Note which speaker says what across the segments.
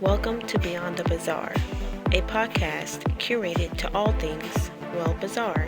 Speaker 1: Welcome to Beyond the Bizarre, a podcast curated to all things, well, bizarre.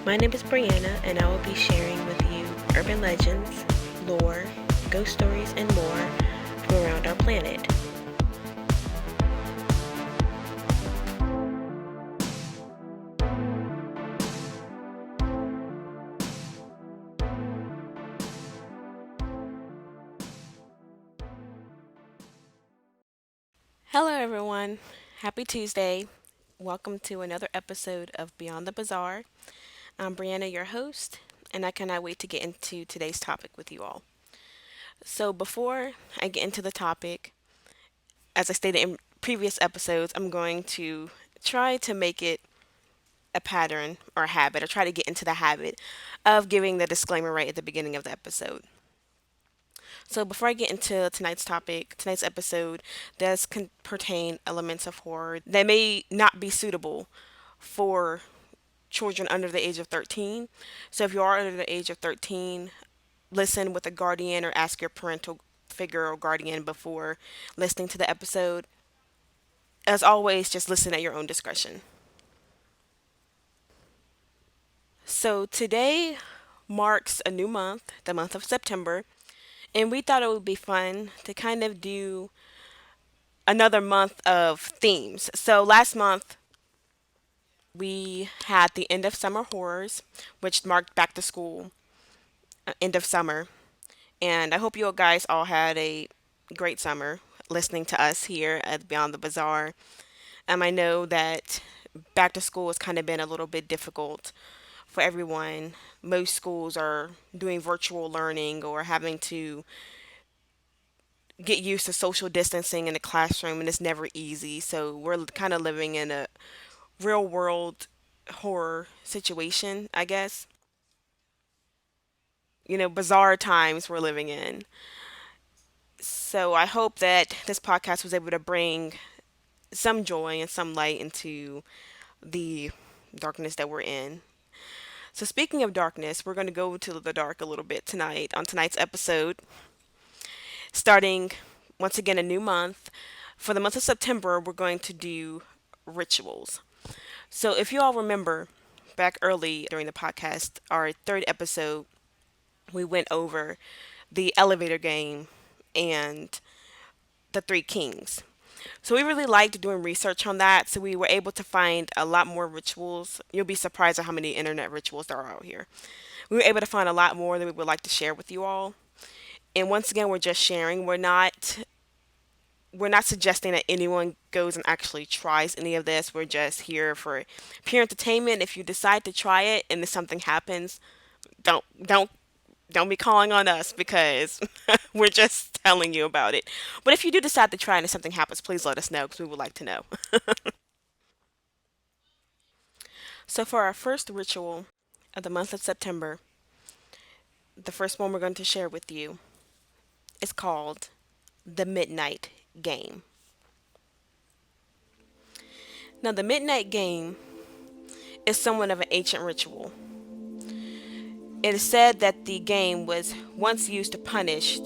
Speaker 1: My name is Brianna, and I will be sharing with you urban legends, lore, ghost stories, and more from around our planet. Hello, everyone. Happy Tuesday. Welcome to another episode of Beyond the Bizarre. I'm Brianna, your host, and I cannot wait to get into today's topic with you all. So, before I get into the topic, as I stated in previous episodes, I'm going to try to make it a pattern or a habit, or try to get into the habit of giving the disclaimer right at the beginning of the episode. So, before I get into tonight's topic, tonight's episode does pertain elements of horror that may not be suitable for children under the age of 13. So, if you are under the age of 13, listen with a guardian or ask your parental figure or guardian before listening to the episode. As always, just listen at your own discretion. So, today marks a new month, the month of September, and we thought it would be fun to kind of do another month of themes. So last month we had the end of summer horrors, which marked back to school, end of summer. And I hope you guys all had a great summer listening to us here at Beyond the Bazaar. I know that back to school has kind of been a little bit difficult for everyone. Most schools are doing virtual learning or having to get used to social distancing in the classroom, and it's never easy. So we're kind of living in a real world horror situation, I guess. Bizarre times we're living in. So I hope that this podcast was able to bring some joy and some light into the darkness that we're in. So speaking of darkness, we're going to go to the dark a little bit tonight on tonight's episode, starting once again a new month. For the month of September, we're going to do rituals. So if you all remember back early during the podcast, our third episode, we went over the elevator game and the Three Kings. So we really liked doing research on that. So we were able to find a lot more rituals. You'll be surprised at how many internet rituals there are out here. We were able to find a lot more that we would like to share with you all. And once again, we're just sharing. We're not suggesting that anyone goes and actually tries any of this. We're just here for pure entertainment. If you decide to try it and if something happens, don't don't don't be calling on us because we're just telling you about it. But if you do decide to try and if something happens, please let us know because we would like to know. So for our first ritual of the month of September, the first one we're going to share with you is called the Midnight Game. Now, the Midnight Game is somewhat of an ancient ritual. It is said that the game was once used to punish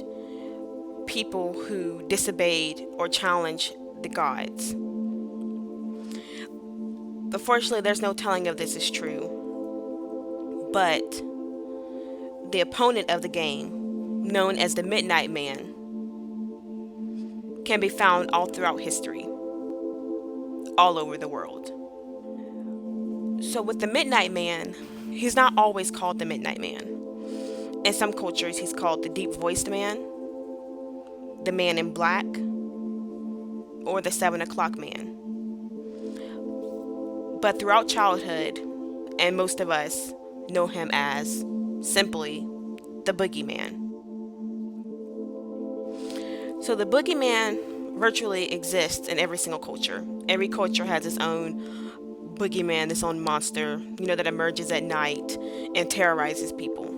Speaker 1: people who disobeyed or challenged the gods. Unfortunately, there's no telling if this is true, but the opponent of the game, known as the Midnight Man, can be found all throughout history, all over the world. So with the Midnight Man, he's not always called the Midnight Man. In some cultures, he's called the Deep Voiced Man, the Man in Black, or the 7 o'clock Man. But throughout childhood, and most of us know him as simply the Boogeyman. So the Boogeyman virtually exists in every single culture. Every culture has its own boogeyman, its own monster, that emerges at night and terrorizes people.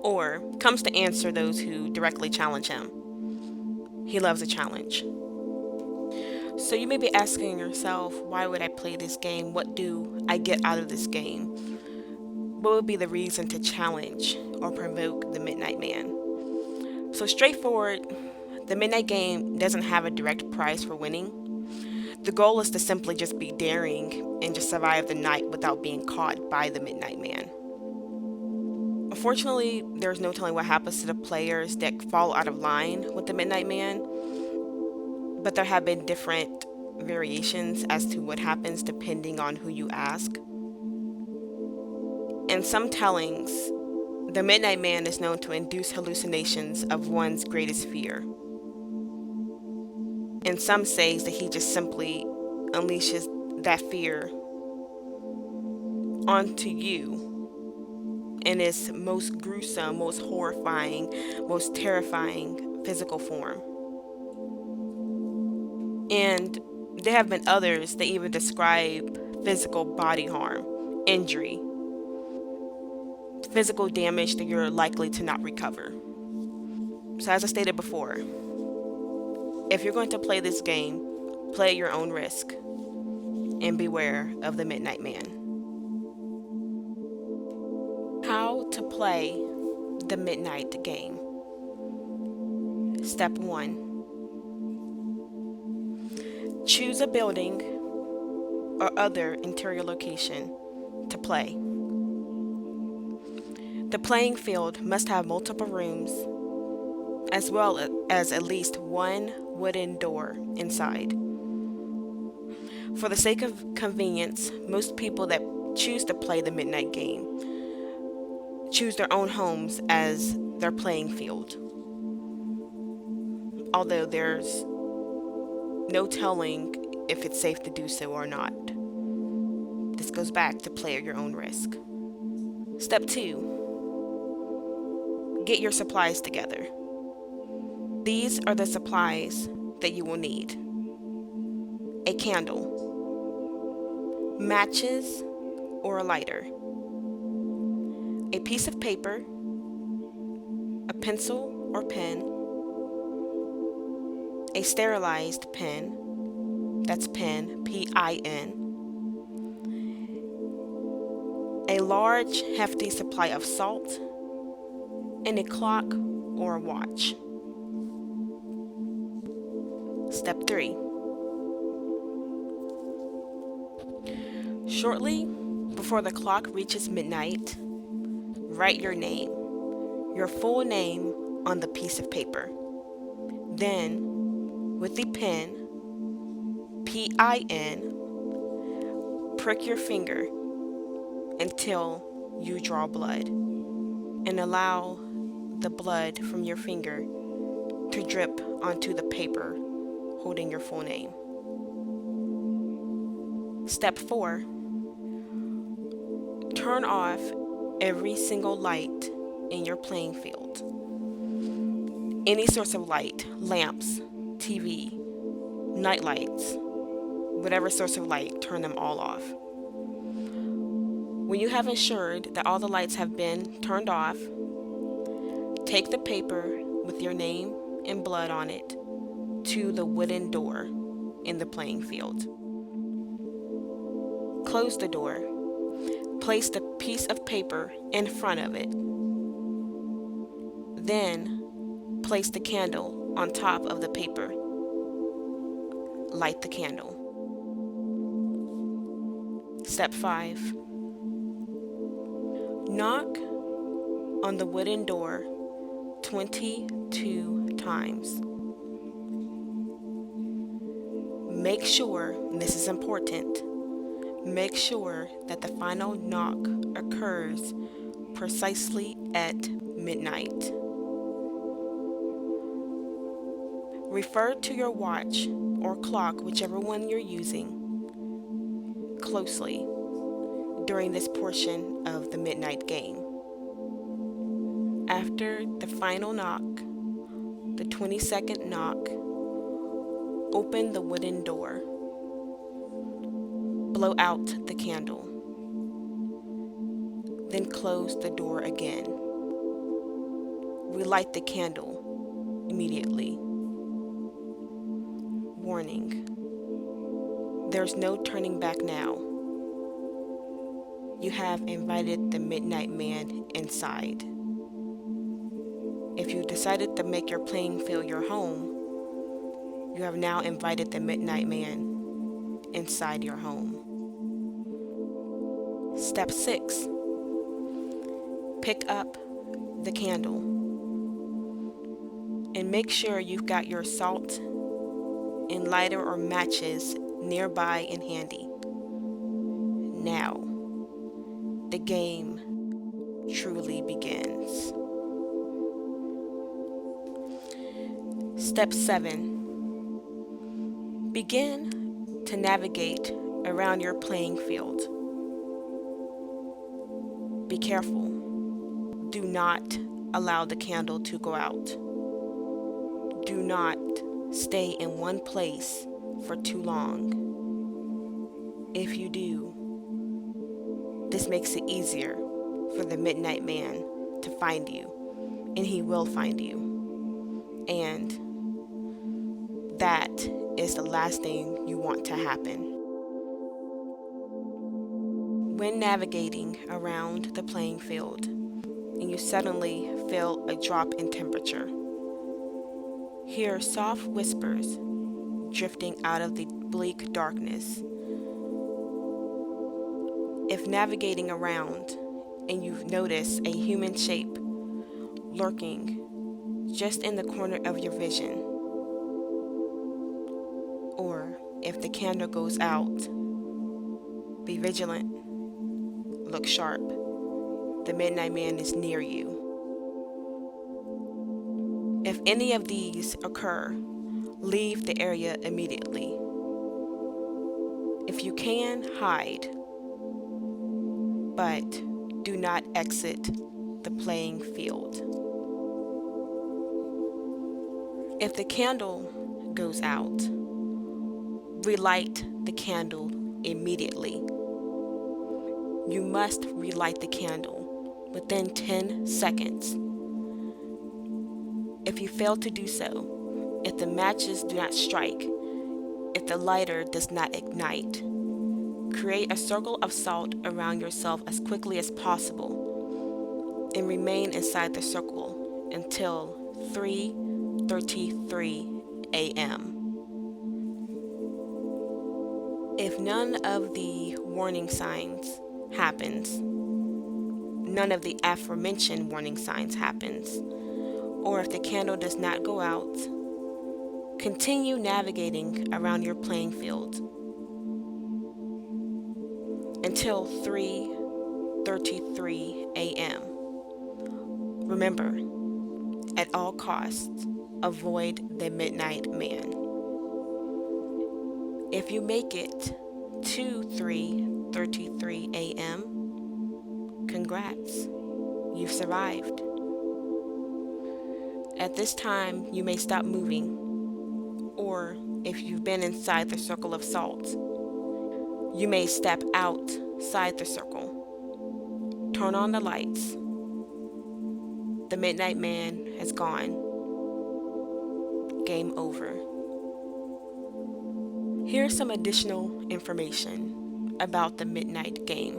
Speaker 1: Or comes to answer those who directly challenge him. He loves a challenge. So you may be asking yourself, why would I play this game? What do I get out of this game? What would be the reason to challenge or provoke the Midnight Man? So straightforward, The midnight game doesn't have a direct prize for winning. The goal is to simply just be daring and just survive the night without being caught by the midnight man. Unfortunately, there's no telling what happens to the players that fall out of line with the midnight man, but there have been different variations as to what happens depending on who you ask. In some tellings, the Midnight Man is known to induce hallucinations of one's greatest fear. And some say that he just simply unleashes that fear onto you in its most gruesome, most horrifying, most terrifying physical form. And there have been others that even describe physical body harm, injury, physical damage that you're likely to not recover. So, as I stated before, if you're going to play this game, play at your own risk and beware of the Midnight Man. How to play the Midnight game. Step 1. Choose a building or other interior location to play. The playing field must have multiple rooms as well as at least one wooden door inside. For the sake of convenience, most people that choose to play the midnight game choose their own homes as their playing field. Although there's no telling if it's safe to do so or not. This goes back to play at your own risk. Step 2. Get your supplies together. These are the supplies that you will need: a candle, matches or a lighter, a piece of paper, a pencil or pen, a sterilized pen, that's pen, P-I-N, a large, hefty supply of salt, and a clock or a watch. Step 3. Shortly before the clock reaches midnight, write your name, your full name, on the piece of paper. Then, with the pen, P-I-N, prick your finger until you draw blood, and allow the blood from your finger to drip onto the paper holding your full name. Step 4. Turn off every single light in your playing field. Any source of light, lamps, TV, night lights, whatever source of light, turn them all off. When you have ensured that all the lights have been turned off, take the paper with your name and blood on it to the wooden door in the playing field. Close the door. Place the piece of paper in front of it. Then, place the candle on top of the paper. Light the candle. Step 5. Knock on the wooden door 22 times. Make sure, and this is important, make sure that the final knock occurs precisely at midnight. Refer to your watch or clock, whichever one you're using, closely during this portion of the midnight game. After the final knock, the 22nd knock, open the wooden door. Blow out the candle. Then close the door again. Relight the candle immediately. Warning: there's no turning back now. You have invited the Midnight Man inside. If you decided to make your playing field your home, You have now invited the Midnight Man inside your home. Step 6. Pick up the candle and make sure you've got your salt and lighter or matches nearby and handy. Now, the game truly begins. Step 7. Begin to navigate around your playing field. Be careful. Do not allow the candle to go out. Do not stay in one place for too long. If you do, this makes it easier for the Midnight Man to find you, and he will find you. And that is the last thing you want to happen. When navigating around the playing field and you suddenly feel a drop in temperature, hear soft whispers drifting out of the bleak darkness. If navigating around and you've noticed a human shape lurking just in the corner of your vision, or if the candle goes out, be vigilant, look sharp. The Midnight Man is near you. If any of these occur, leave the area immediately. If you can, hide, but do not exit the playing field. If the candle goes out, relight the candle immediately. You must relight the candle within 10 seconds. If you fail to do so, if the matches do not strike, if the lighter does not ignite, create a circle of salt around yourself as quickly as possible and remain inside the circle until 3:33 a.m. If none of the warning signs happens, none of the aforementioned warning signs happens, or if the candle does not go out, continue navigating around your playing field until 3:33 a.m. Remember, at all costs, avoid the Midnight Man. If you make it to 3:33 a.m., congrats, you've survived. At this time, you may stop moving, or if you've been inside the circle of salt, you may step outside the circle. Turn on the lights. The Midnight Man has gone. Game over. Here's some additional information about the Midnight game.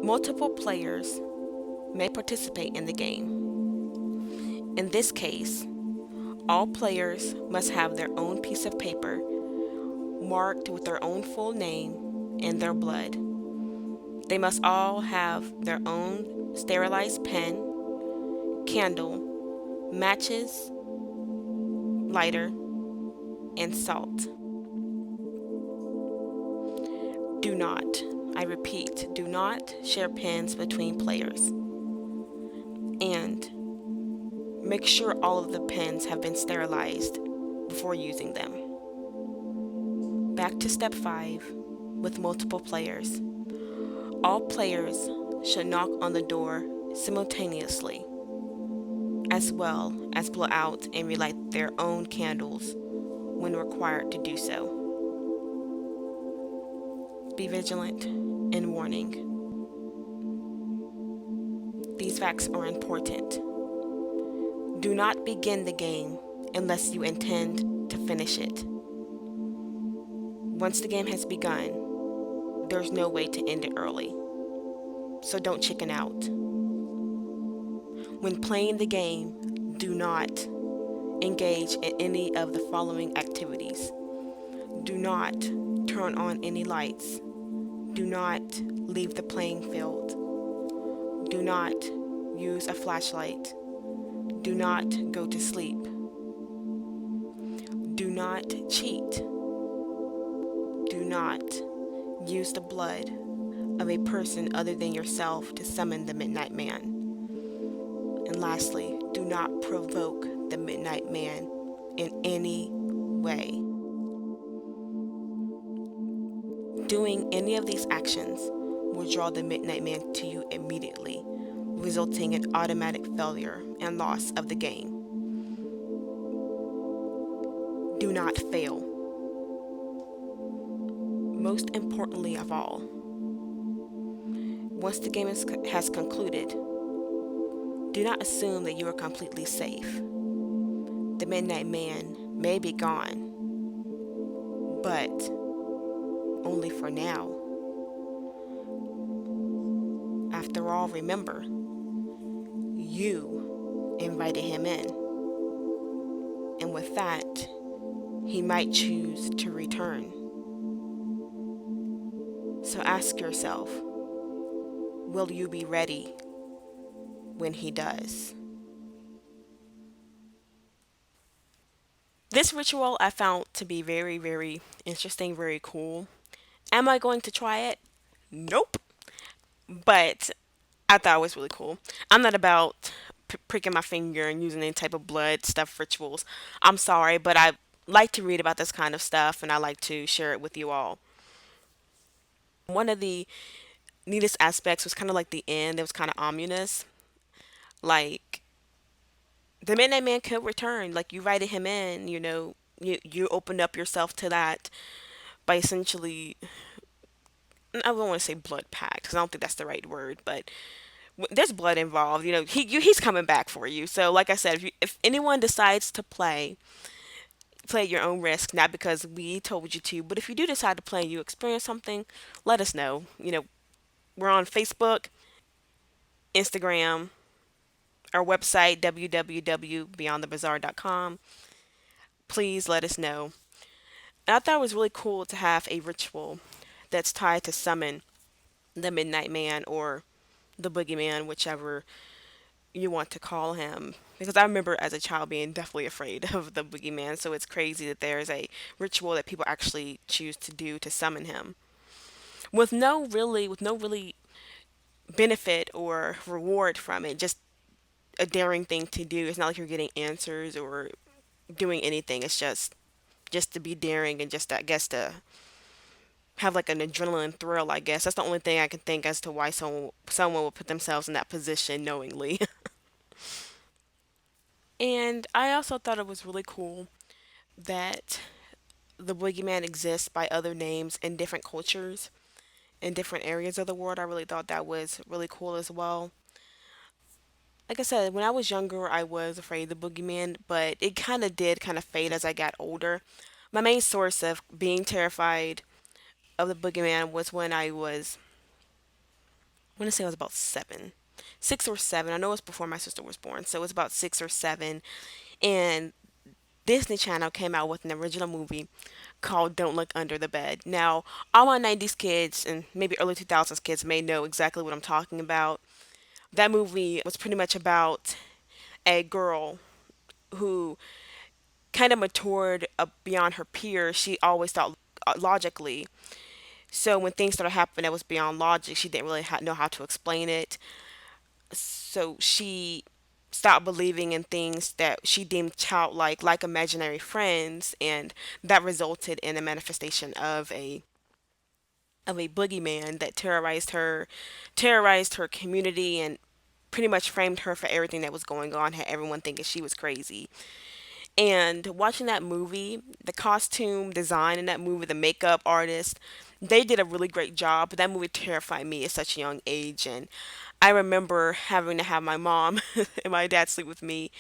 Speaker 1: Multiple players may participate in the game. In this case, all players must have their own piece of paper marked with their own full name and their blood. They must all have their own sterilized pen, candle, matches, lighter, and salt. Do not, I repeat, do not share pens between players. And make sure all of the pens have been sterilized before using them. Back to step 5 with multiple players. All players should knock on the door simultaneously, as well as blow out and relight their own candles when required to do so. Be vigilant and warning. These facts are important. Do not begin the game unless you intend to finish it. Once the game has begun, there's no way to end it early, so don't chicken out. When playing the game, do not engage in any of the following activities. Do not turn on any lights. Do not leave the playing field. Do not use a flashlight. Do not go to sleep. Do not cheat. Do not use the blood of a person other than yourself to summon the Midnight Man. And lastly, do not provoke the Midnight Man in any way. Doing any of these actions will draw the Midnight Man to you immediately, resulting in automatic failure and loss of the game. Do not fail. Most importantly of all, once the game has concluded, do not assume that you are completely safe. The Midnight Man may be gone, but only for now. After all, remember, you invited him in. And with that, he might choose to return. So ask yourself, will you be ready when he does? This ritual I found to be very, very interesting, very cool. Am I going to try it? Nope. But I thought it was really cool. I'm not about pricking my finger and using any type of blood stuff rituals. I'm sorry, but I like to read about this kind of stuff and I like to share it with you all. One of the neatest aspects was kind of like the end. It was kind of ominous. Like the Midnight Man could return. Like you invited him in, you opened up yourself to that by essentially, I don't want to say blood pact because I don't think that's the right word, but there's blood involved. He's coming back for you. So, like I said, if anyone decides to play at your own risk, not because we told you to, but if you do decide to play and you experience something, let us know. We're on Facebook, Instagram, our website www.beyondthebazaar.com. Please let us know. And I thought it was really cool to have a ritual that's tied to summon the Midnight Man or the Boogeyman, whichever you want to call him. Because I remember as a child being definitely afraid of the Boogeyman, so it's crazy that there's a ritual that people actually choose to do to summon him. With no really benefit or reward from it, just a daring thing to do. It's not like you're getting answers or doing anything. It's just to be daring and just I guess to have like an adrenaline thrill, I guess. That's the only thing I can think as to why someone would put themselves in that position knowingly. And I also thought it was really cool that the boogeyman exists by other names in different cultures, in different areas of the world. I really thought that was really cool as well. Like I said, when I was younger, I was afraid of the boogeyman, but it kind of fade as I got older. My main source of being terrified of the boogeyman was when I want to say I was about 6 or 7. I know it was before my sister was born, so it was about 6 or 7. And Disney Channel came out with an original movie called Don't Look Under the Bed. Now, all my 90s kids and maybe early 2000s kids may know exactly what I'm talking about. That movie was pretty much about a girl who kind of matured beyond her peers. She always thought logically. So when things started happening that was beyond logic, she didn't really know how to explain it. So she stopped believing in things that she deemed childlike, like imaginary friends, and that resulted in a manifestation of a boogeyman that terrorized her community, and pretty much framed her for everything that was going on, had everyone thinking she was crazy. And watching that movie, the costume design in that movie, the makeup artist, they did a really great job. But that movie terrified me at such a young age. And I remember having to have my mom and my dad sleep with me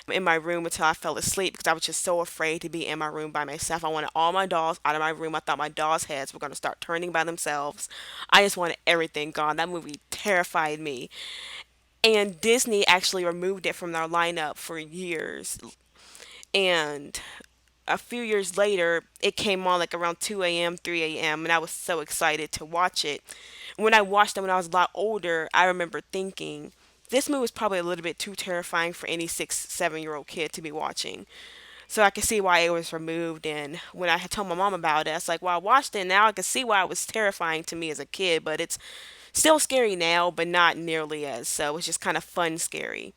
Speaker 1: in my room until I fell asleep because I was just so afraid to be in my room by myself. I wanted all my dolls out of my room. I thought my dolls' heads were going to start turning by themselves. I just wanted everything gone. That movie terrified me. And Disney actually removed it from their lineup for years. And a few years later, it came on like around 2 a.m., 3 a.m., and I was so excited to watch it. When I watched it when I was a lot older, I remember thinking, this movie was probably a little bit too terrifying for any 7-year-old kid to be watching. So I could see why it was removed. And when I had told my mom about it, I was like, well, I watched it. Now I could see why it was terrifying to me as a kid, but it's still scary now, but not nearly as so. It's just kind of fun scary.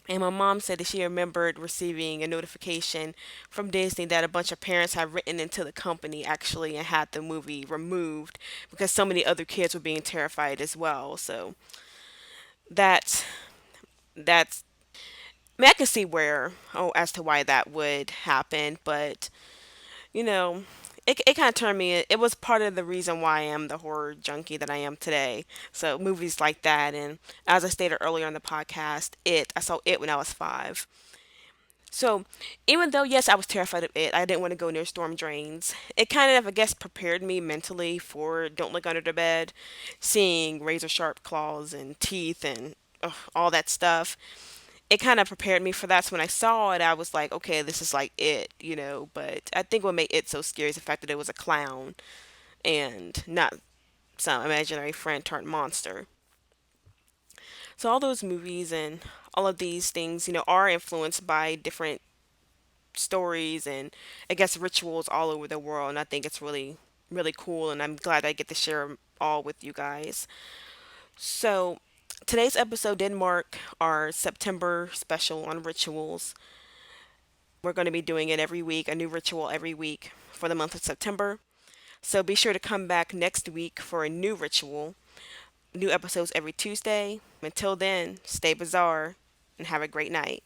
Speaker 1: And my mom said that she remembered receiving a notification from Disney that a bunch of parents had written into the company actually and had the movie removed because so many other kids were being terrified as well. So that's that's I mean I can see where as to why that would happen, but you know, it kind of turned me. It was part of the reason why I am the horror junkie that I am today. So movies like that, and as I stated earlier on the podcast, I saw it when I was 5. So even though yes, I was terrified of it, I didn't want to go near storm drains. It kind of, I guess, prepared me mentally for Don't Look Under the Bed, seeing razor sharp claws and teeth and all that stuff. It kind of prepared me for that. So when I saw it, I was like, okay, this is like it. But I think what made it so scary is the fact that it was a clown and not some imaginary friend turned monster. So all those movies and all of these things, are influenced by different stories and I guess rituals all over the world. And I think it's really, really cool. And I'm glad I get to share 'em all with you guys. So today's episode did mark our September special on rituals. We're going to be doing it every week, a new ritual every week for the month of September. So be sure to come back next week for a new ritual. New episodes every Tuesday. Until then, stay bizarre and have a great night.